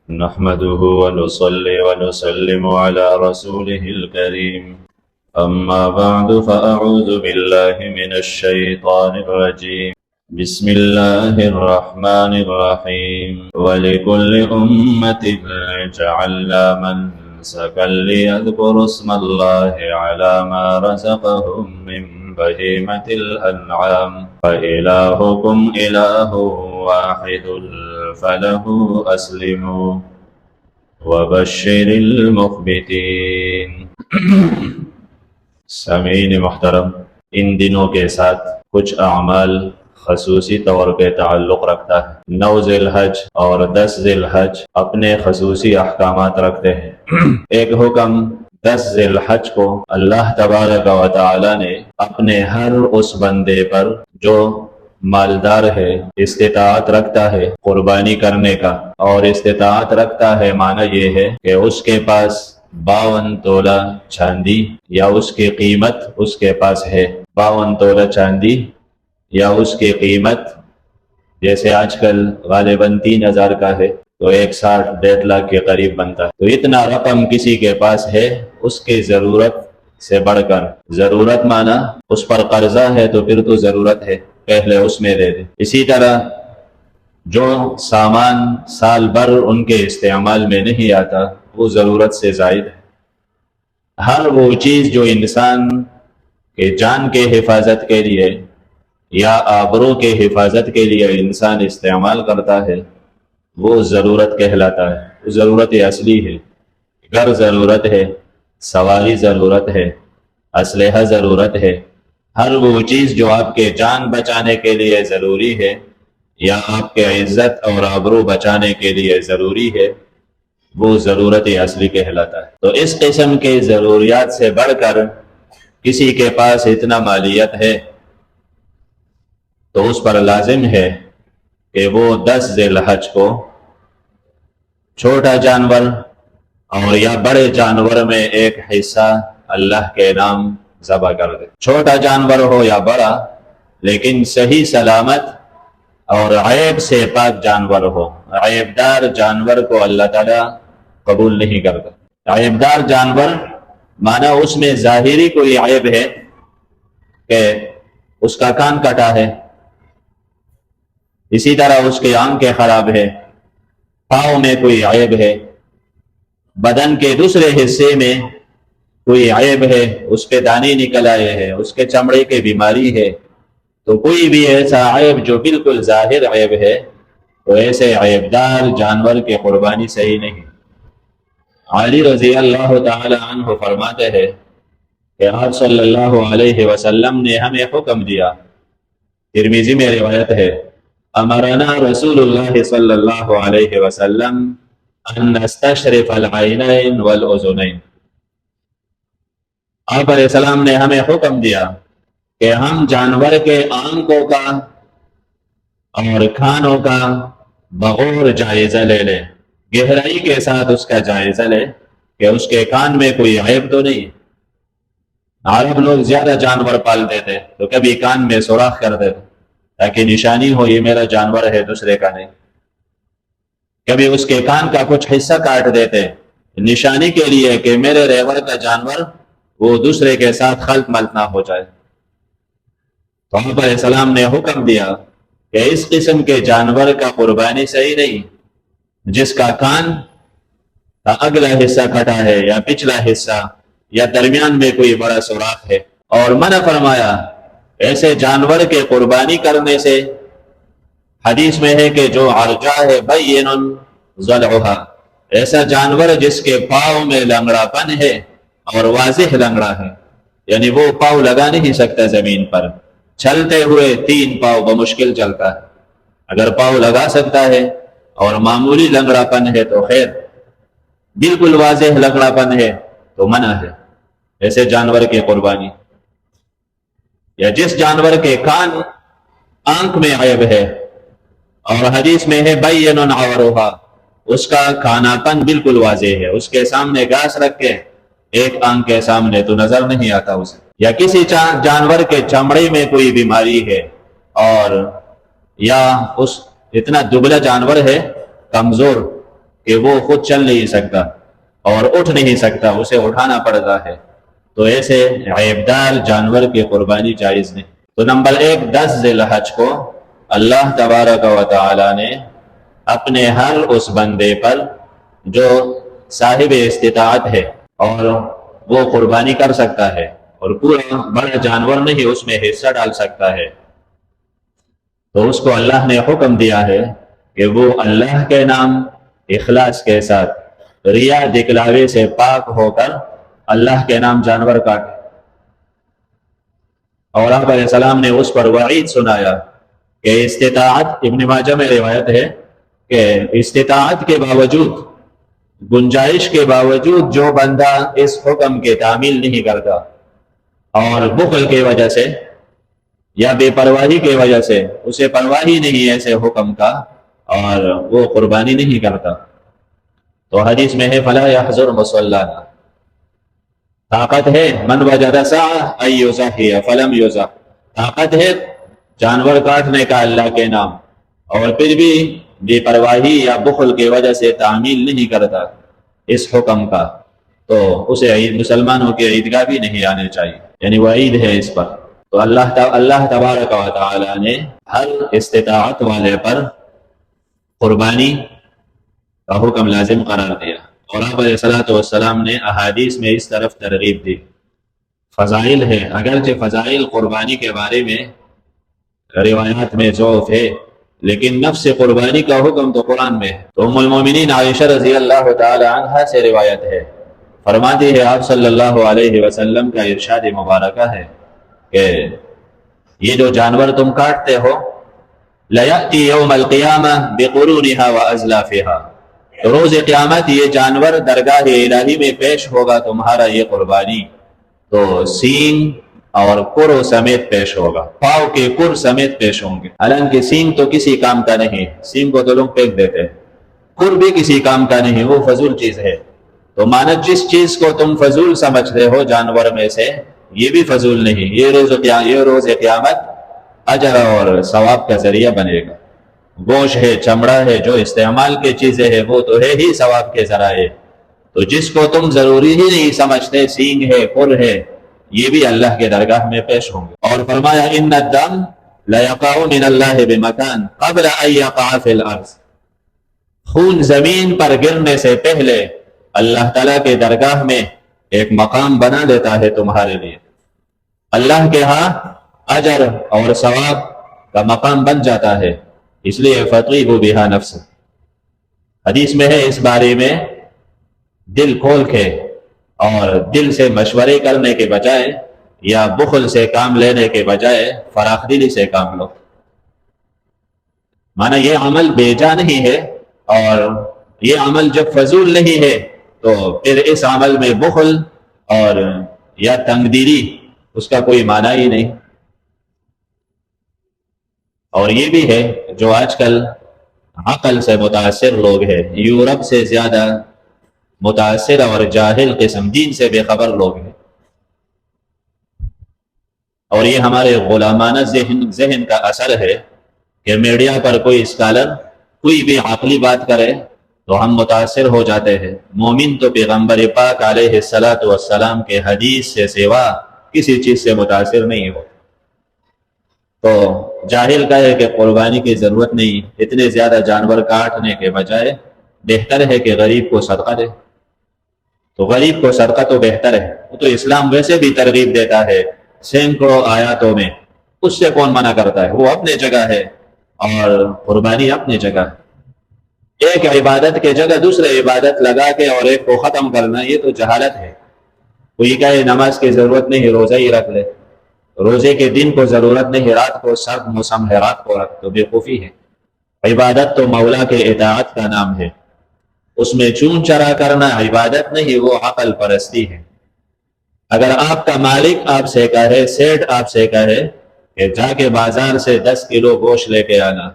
نحمده ونصلي ونسلم على رسوله الكريم أما بعد فأعوذ بالله من الشيطان الرجيم بسم الله الرحمن الرحيم ولكل أمة جعلنا منسكا ليذكروا اسم الله على ما رزقهم من بهيمة الأنعام فإلهكم إله واحد فله أسلموا وبشر المخبتين سامعین محترم، ان دنوں کے ساتھ کچھ اعمال خصوصی طور پہ تعلق رکھتا ہے۔ 9 ذی الحج اور 10 ذی الحج اپنے خصوصی احکامات رکھتے ہیں۔ ایک حکم 10 ذی الحج کو اللہ تبارک و تعالی نے اپنے ہر اس بندے پر جو مالدار ہے، استطاعت رکھتا ہے قربانی کرنے کا، اور استطاعت رکھتا ہے معنی یہ ہے کہ اس کے پاس 52 تولہ چاندی یا اس کی قیمت اس کے پاس ہے۔ 52 تولہ چاندی یا اس کی قیمت جیسے آج کل غالباً 3000 کا ہے تو 1.5 لاکھ کے قریب بنتا ہے۔ تو اتنا رقم کسی کے پاس ہے، اس کی ضرورت سے بڑھ کر، ضرورت مانا اس پر قرضہ ہے تو پھر تو ضرورت ہے، پہلے اس میں دے دے۔ اسی طرح جو سامان سال بھر ان کے استعمال میں نہیں آتا وہ ضرورت سے زائد ہے۔ ہر وہ چیز جو انسان کے جان کے حفاظت کے لیے یا آبرو کے حفاظت کے لیے انسان استعمال کرتا ہے وہ ضرورت کہلاتا ہے، وہ ضرورت اصلی ہے۔ گھر ضرورت ہے، سواری ضرورت ہے، اسلحہ ضرورت ہے۔ ہر وہ چیز جو آپ کے جان بچانے کے لیے ضروری ہے یا آپ کے عزت اور آبرو بچانے کے لیے ضروری ہے وہ ضرورت اصلی کہلاتا ہے۔ تو اس قسم کے ضروریات سے بڑھ کر کسی کے پاس اتنا مالیت ہے تو اس پر لازم ہے کہ وہ 10 ذی الحج کو چھوٹا جانور اور یا بڑے جانور میں ایک حصہ اللہ کے نام ذبح کر دے۔ چھوٹا جانور ہو یا بڑا، لیکن صحیح سلامت اور عیب سے پاک جانور ہو۔ عیبدار جانور کو اللہ تعالیٰ قبول نہیں کرتا۔ عیبدار جانور مانا اس میں ظاہری کوئی عیب ہے کہ اس کا کان کٹا ہے، اسی طرح اس کے آنکھیں خراب ہے، پاؤں میں کوئی عیب ہے، بدن کے دوسرے حصے میں کوئی عیب ہے، اس پہ دانے نکل آئے ہیں، اس کے چمڑے کی بیماری ہے، تو کوئی بھی ایسا عیب جو بالکل ظاہر عیب ہے تو ایسے عیبدار جانور کی قربانی صحیح نہیں۔ علی رضی اللہ تعالی عنہ فرماتے ہیں کہ آپ صلی اللہ علیہ وسلم نے ہمیں حکم دیا، ترمذی میں روایت ہے، امرنا رسول اللہ صلی اللہ علیہ وسلم ان نستشرف العینین والاذنین۔ آپ علیہ السلام نے ہمیں حکم دیا کہ ہم جانور کے آنکھوں کا اور کھانوں کا بغور جائزہ لے لیں، گہرائی کے ساتھ اس کا جائزہ لے کہ اس کے کان میں کوئی عیب تو نہیں۔ عرب لوگ زیادہ جانور پالتے تھے تو کبھی کان میں سوراخ کر دیتے تاکہ نشانی ہو یہ میرا جانور ہے، دوسرے کا نہیں۔ کبھی اس کے کان کا کچھ حصہ کاٹ دیتے نشانی کے لیے کہ میرے ریور کا جانور وہ دوسرے کے ساتھ خلط ملط نہ ہو جائے۔ تو آپ علیہ السلام نے حکم دیا کہ اس قسم کے جانور کا قربانی صحیح نہیں جس کا کان کا اگلا حصہ کٹا ہے یا پچھلا حصہ یا درمیان میں کوئی بڑا سوراخ ہے، اور منع فرمایا ایسے جانور کے قربانی کرنے سے۔ حدیث میں ہے کہ جو عرجا ہے بین ضلعها، ایسا جانور جس کے پاؤں میں لنگڑا پن ہے اور واضح لنگڑا ہے، یعنی وہ پاؤں لگا نہیں سکتا زمین پر، چلتے ہوئے 3 پاؤں بمشکل چلتا ہے۔ اگر پاؤں لگا سکتا ہے اور معمولی لنگڑا پن ہے تو خیر، بالکل واضح لنگڑا پن ہے تو منع ہے ایسے جانور کی قربانی۔ یا جس جانور کے کان آنکھ میں عیب ہے اور حدیث میں ہے بین عورها، اس کا کھانا پن بالکل واضح ہے، اس کے سامنے گھاس رکھ کے ایک آنکھ کے سامنے تو نظر نہیں آتا اسے۔ یا کسی جانور کے چمڑے میں کوئی بیماری ہے اور یا اس اتنا دبلا جانور ہے کمزور کہ وہ خود چل نہیں سکتا اور اٹھ نہیں سکتا، اسے اٹھانا پڑتا ہے، تو ایسے عیبدار جانور کی قربانی جائز نہیں۔ تو نمبر 1، 10 ذی الحج کو اللہ تبارک و تعالی نے اپنے ہر اس بندے پر جو صاحب استطاعت ہے اور وہ قربانی کر سکتا ہے اور پورا بڑا جانور نہیں اس میں حصہ ڈال سکتا ہے، تو اس کو اللہ نے حکم دیا ہے کہ وہ اللہ کے نام اخلاص کے ساتھ ریا دکھلاوے سے پاک ہو کر اللہ کے نام جانور کاٹے۔ اور آپ علیہ السلام نے اس پر وعید سنایا کہ استطاعت، ابن ماجہ میں روایت ہے کہ استطاعت کے باوجود، گنجائش کے باوجود جو بندہ اس حکم کے تعمیل نہیں کرتا اور بخل کی وجہ سے یا بے پرواہی کی وجہ سے، اسے پرواہی نہیں ایسے حکم کا اور وہ قربانی نہیں کرتا، تو حدیث میں ہے فلا يحضر مصلانا، طاقت ہے من وجد سعہ ان یضحی فلم یضح، طاقت ہے جانور کاٹنے کا اللہ کے نام، اور پھر بھی بے پرواہی یا بخل کی وجہ سے تعمیل نہیں کرتا اس حکم کا، تو اسے عید، مسلمانوں کی عیدگاہ بھی نہیں آنے چاہیے، یعنی وہ عید ہے اس پر۔ تو اللہ تبارک و تعالی نے ہر استطاعت والے پر قربانی کا حکم لازم قرار دیا، اور آپ علیہ السلام نے احادیث میں اس طرف ترغیب دی۔ فضائل ہے، اگرچہ فضائل قربانی کے بارے میں روایات میں ضعف ہے، لیکن نفس قربانی کا حکم تو قرآن میں ہے۔ تو ام المومنین عائشہ رضی اللہ تعالی عنہا سے روایت ہے، فرماتی ہے آپ صلی اللہ علیہ وسلم کا ارشاد مبارکہ ہے کہ یہ جو جانور تم کاٹتے ہو لَيَأْتِي يَوْمَ الْقِيَامَةِ بِقُرُونِهَا وَأَزْلَافِهَا، روز قیامت یہ جانور درگاہ الہی میں پیش ہوگا تمہارا یہ قربانی، تو سینگ اور کرو سمیت پیش ہوگا، پاؤ کے کر سمیت پیش ہوں گے، حالانکہ سینگ تو کسی کام کا نہیں، سینگ کو تو لوگ پھینک دیتے ہیں، کر بھی کسی کام کا نہیں، وہ فضول چیز ہے۔ تو مانا جس چیز کو تم فضول سمجھتے ہو جانور میں سے، یہ بھی فضول نہیں، یہ روز قیامت اجر اور ثواب کا ذریعہ بنے گا۔ گوشت ہے، چمڑا ہے، جو استعمال کی چیزیں ہیں وہ تو ہے ہی ثواب کے ذرائع، تو جس کو تم ضروری ہی نہیں سمجھتے، سینگ ہے، کر ہے، یہ بھی اللہ کے درگاہ میں پیش ہوں گے۔ اور فرمایا ان الدم لیقع من اللہ بمکان قبل ان یقع فی الارض، خون زمین پر گرنے سے پہلے اللہ تعالیٰ کے درگاہ میں ایک مقام بنا دیتا ہے تمہارے لیے، اللہ کے ہاں اجر اور ثواب کا مقام بن جاتا ہے، اس لیے فطیبوا بہا نفس، حدیث میں ہے اس بارے میں دل کھول کے اور دل سے مشورے کرنے کے بجائے یا بخل سے کام لینے کے بجائے فراخ دلی سے کام لو، مانا یہ عمل بے جا نہیں ہے، اور یہ عمل جب فضول نہیں ہے تو پھر اس عمل میں بخل اور یا تنگ دلی اس کا کوئی معنی ہی نہیں۔ اور یہ بھی ہے جو آج کل عقل سے متاثر لوگ ہیں، یورپ سے زیادہ متاثر اور جاہل قسم، دین سے بے خبر لوگ ہیں، اور یہ ہمارے غلامانہ ذہن کا اثر ہے کہ میڈیا پر کوئی اسکالر کوئی بھی عقلی بات کرے تو ہم متاثر ہو جاتے ہیں۔ مومن تو پیغمبر پاک علیہ الصلاۃ والسلام کے حدیث سے سوا کسی چیز سے متاثر نہیں ہو، تو جاہل کہے کہ قربانی کی ضرورت نہیں، اتنے زیادہ جانور کاٹنے کے بجائے بہتر ہے کہ غریب کو صدقہ دے، تو غریب کو صدقہ تو بہتر ہے، وہ تو اسلام ویسے بھی ترغیب دیتا ہے سینکڑوں آیاتوں میں، اس سے کون منع کرتا ہے، وہ اپنے جگہ ہے اور قربانی اپنی جگہ ہے۔ ایک عبادت کے جگہ دوسرے عبادت لگا کے اور ایک کو ختم کرنا، یہ تو جہالت ہے۔ کوئی کہے نماز کی ضرورت نہیں، روزہ ہی رکھ لے، روزے کے دن کو ضرورت نہیں، رات کو سرد موسم ہے رات کو رکھ، تو بے وقوفی ہے۔ عبادت تو مولا کے اطاعت کا نام ہے، اس میں چون چرا کرنا عبادت نہیں، وہ عقل پرستی ہے۔ اگر آپ کا مالک آپ سے کہے، سیٹ آپ سے کہے کہ جا کے بازار سے 10 کلو گوشت لے کے آنا،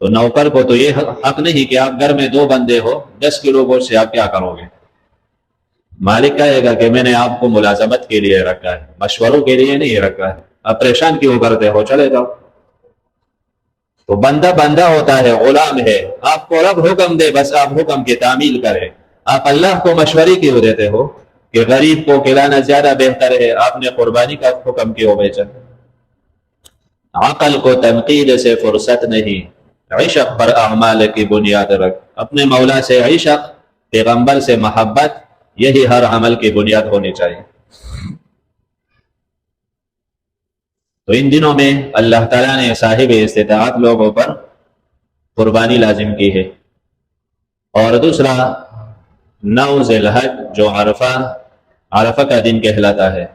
تو نوکر کو تو یہ حق نہیں کہ آپ گھر میں 2 بندے ہو، 10 کلو گوشت سے آپ کیا کرو گے؟ مالک کہے گا کہ میں نے آپ کو ملازمت کے لیے رکھا ہے، مشوروں کے لیے نہیں رکھا ہے، آپ پریشان کیوں کرتے ہو، چلے جاؤ۔ تو بندہ بندہ ہوتا ہے، غلام ہے، آپ کو رب حکم دے بس آپ حکم کی تعمیل کریں. آپ اللہ کو مشورے کیوں دیتے ہو کہ غریب کو کھلانا زیادہ بہتر ہے؟ آپ نے قربانی کا حکم کیوں بھیجا؟ عقل کو تنقید سے فرصت نہیں، عشق پر اعمال کی بنیاد رکھ. اپنے مولا سے عشق، پیغمبر سے محبت، یہی ہر عمل کی بنیاد ہونی چاہیے. تو ان دنوں میں اللہ تعالیٰ نے صاحب استطاعت لوگوں پر قربانی لازم کی ہے. اور دوسرا 9 ذی الحج جو عرفہ کا دن کہلاتا ہے،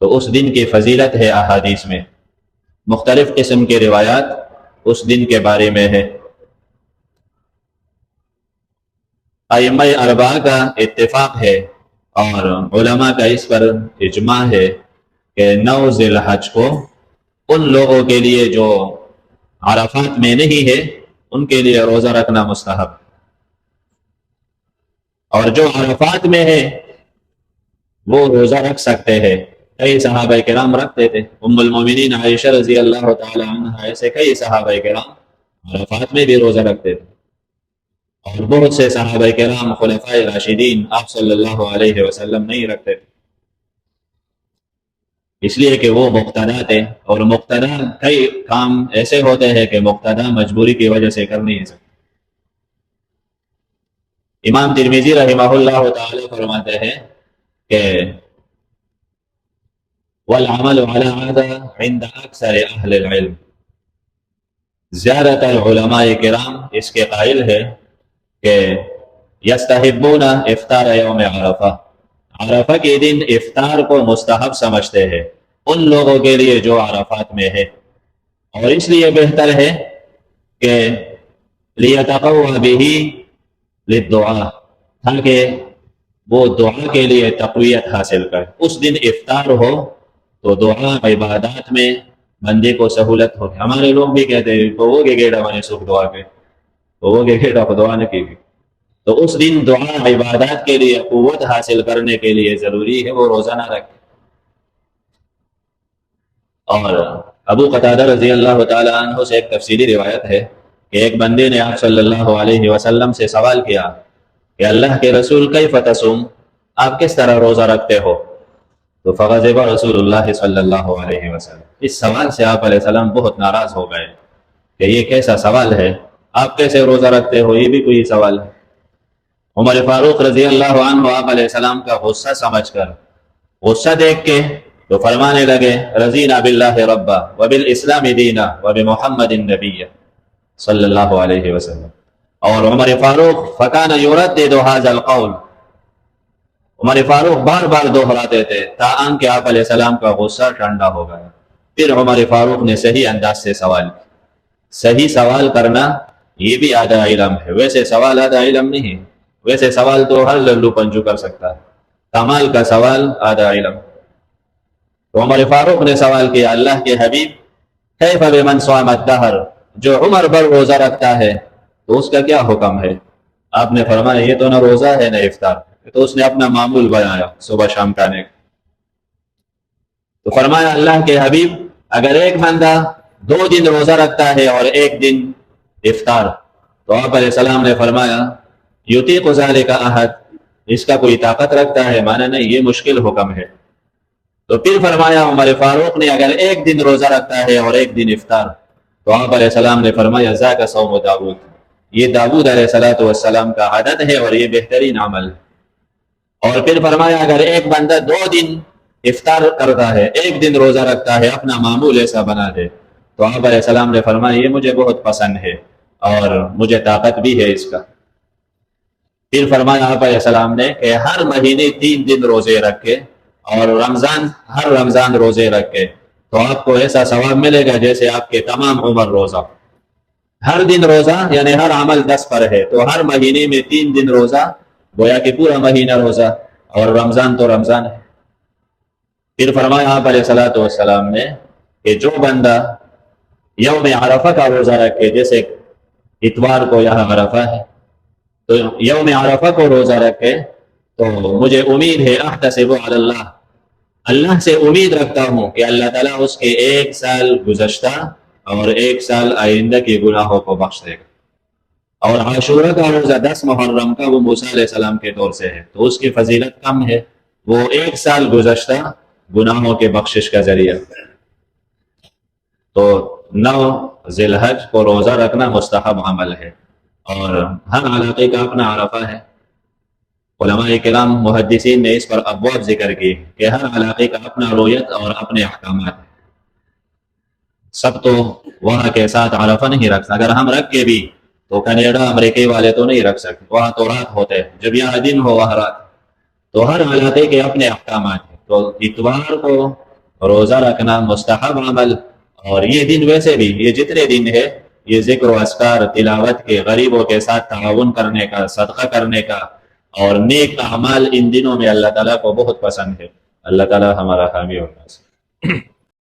تو اس دن کی فضیلت ہے احادیث میں، مختلف قسم کے روایات اس دن کے بارے میں ہے. ائمہ اربعہ کا اتفاق ہے اور علماء کا اس پر اجماع ہے کہ 9 ذی الحج کو ان لوگوں کے لیے جو عرفات میں نہیں ہے ان کے لیے روزہ رکھنا مستحب، اور جو عرفات میں ہے وہ روزہ رکھ سکتے ہیں. کئی صحابہ کرام رکھتے تھے، ام المومنین عائشہ رضی اللہ تعالی عنہ، ایسے کئی صحابہ کرام عرفات میں بھی روزہ رکھتے تھے. اور بہت سے صحابہ کرام خلفائے راشدین آپ صلی اللہ علیہ وسلم نہیں رکھتے تھے، اس لیے کہ وہ مقتدا تھے، اور مقتدا کئی کام ایسے ہوتے ہیں کہ مقتدا مجبوری کی وجہ سے کر نہیں سکتے. امام ترمذی رحمہ اللہ تعالی فرماتے ہیں کہ والعمل على عادة عند اکثر اہل العلم، زیادہ تر علماء کرام اس کے قائل ہے کہ یستحبون افطار یوم عرفہ، عرفہ کے دن افطار کو مستحب سمجھتے ہیں ان لوگوں کے لیے جو عرفات میں ہے، اور اس لیے بہتر ہے کہ لیتقوی بہ للدعاء، تاکہ وہ دعا کے لیے تقویت حاصل کرے. اس دن افطار ہو تو دعا عبادات میں بندے کو سہولت ہو. ہمارے لوگ بھی کہتے ہیں وہ کے گیڑا میں سکھ دعا کے، وہ کے گیڑا کو دعا نہ کی. تو اس دن دعا عبادات کے لیے قوت حاصل کرنے کے لیے ضروری ہے وہ روزہ نہ رکھے. اور ابو قتادہ رضی اللہ تعالی عنہ سے ایک تفصیلی روایت ہے کہ ایک بندے نے آپ صلی اللہ علیہ وسلم سے سوال کیا کہ اللہ کے رسول کیف تصوم، آپ کس طرح روزہ رکھتے ہو؟ تو فغضب رسول اللہ صلی اللہ علیہ وسلم، اس سوال سے آپ علیہ السلام بہت ناراض ہو گئے کہ یہ کیسا سوال ہے، آپ کیسے روزہ رکھتے ہو، یہ بھی کوئی سوال ہے. عمر فاروق رضی اللہ عنہ آپ علیہ السلام کا غصہ سمجھ کر، غصہ دیکھ کے تو فرمانے لگے رضینا باللہ ربا وبالاسلام دینا وبمحمد النبی صلی اللہ علیہ وسلم. اور عمر فاروق فکان یردد ھذا القول، عمر فاروق بار بار دہراتے تھے تاہم کہ آپ علیہ السلام کا غصہ ٹھنڈا ہو گیا. پھر عمر فاروق نے صحیح انداز سے سوال کیا. صحیح سوال کرنا یہ بھی آدھا علم ہے، ویسے سوال آدھا علم نہیں، ویسے سوال تو ہر للو پنجو کر سکتا ہے، کمال کا سوال آدھا علم. تو عمر فاروق نے سوال کیا اللہ کے حبیب کیف بمن صام الدہر، جو عمر بھر روزہ رکھتا ہے تو اس کا کیا حکم ہے؟ آپ نے فرمایا یہ تو نہ روزہ ہے نہ افطار. تو اس نے اپنا معمول بنایا صبح شام کھانے کا. تو فرمایا اللہ کے حبیب اگر ایک بندہ 2 دن روزہ رکھتا ہے اور 1 دن افطار، تو آپ علیہ السلام نے فرمایا یطیق ذلک احد، اس کا کوئی طاقت رکھتا ہے؟ مانا نہیں، یہ مشکل حکم ہے. تو پھر فرمایا عمر فاروق نے اگر 1 دن روزہ رکھتا ہے اور 1 دن افطار، تو آپ علیہ السلام نے فرمایا ذاک صوم داؤد، یہ داؤد علیہ السلام کا عادت ہے اور یہ بہترین عمل ہے. اور پھر فرمایا اگر ایک بندہ 2 دن افطار کرتا ہے 1 دن روزہ رکھتا ہے، اپنا معمول ایسا بنا دے، تو آپ علیہ السلام نے فرمایا یہ مجھے بہت پسند ہے اور مجھے طاقت بھی ہے اس کا. پھر فرمایا آپ علیہ السلام نے کہ ہر مہینے 3 دن روزے رکھے اور ہر رمضان روزے رکھے تو آپ کو ایسا ثواب ملے گا جیسے آپ کے تمام عمر روزہ. ہر دن روزہ یعنی ہر عمل 10 پر ہے، تو ہر مہینے میں 3 دن روزہ، گویا کہ پورا مہینہ روزہ، اور رمضان تو رمضان ہے. پھر فرمایا آپ علیہ السلام نے کہ جو بندہ یوم عرفہ کا روزہ رکھے، جیسے اتوار کو یہاں عرفہ ہے، تو یوم عرفہ کو روزہ رکھے تو مجھے امید ہے احتسب علی اللہ سے امید رکھتا ہوں کہ اللہ تعالیٰ اس کے 1 سال گزشتہ اور 1 سال آئندہ کے گناہوں کو بخش دے گا۔ اور عاشورہ کا روزہ 10 محرم کا وہ موسیٰ علیہ السلام کے دور سے ہے، تو اس کی فضیلت کم ہے، وہ 1 سال گزشتہ گناہوں کے بخشش کا ذریعہ۔ تو 9 ذی الحج کو روزہ رکھنا مستحب عمل ہے، اور ہر علاقے کا اپنا عرفہ ہے۔ علماء کرام محدثین نے اس پر ابواب ذکر کی کہ ہر علاقے کا اپنا رویت اور اپنے احکامات ہیں۔ سب تو وہاں کے ساتھ عرفہ نہیں رکھ سکتے، اگر ہم رکھ کے بھی تو کینیڈا امریکی والے تو نہیں رکھ سکتے، وہاں تو رات ہوتے ہیں، جب یہاں دن ہو وہاں رات۔ تو ہر علاقے کے اپنے احکامات ہیں، تو اتوار کو روزہ رکھنا مستحب عمل، اور یہ دن ویسے بھی یہ جتنے دن ہے یہ ذکر و اذکار تلاوت کے، غریبوں کے ساتھ تعاون کرنے کا، صدقہ کرنے کا اور نیک اعمال ان دنوں میں اللہ تعالیٰ کو بہت پسند ہے۔ اللہ تعالیٰ ہمارا حامی اور ناصر۔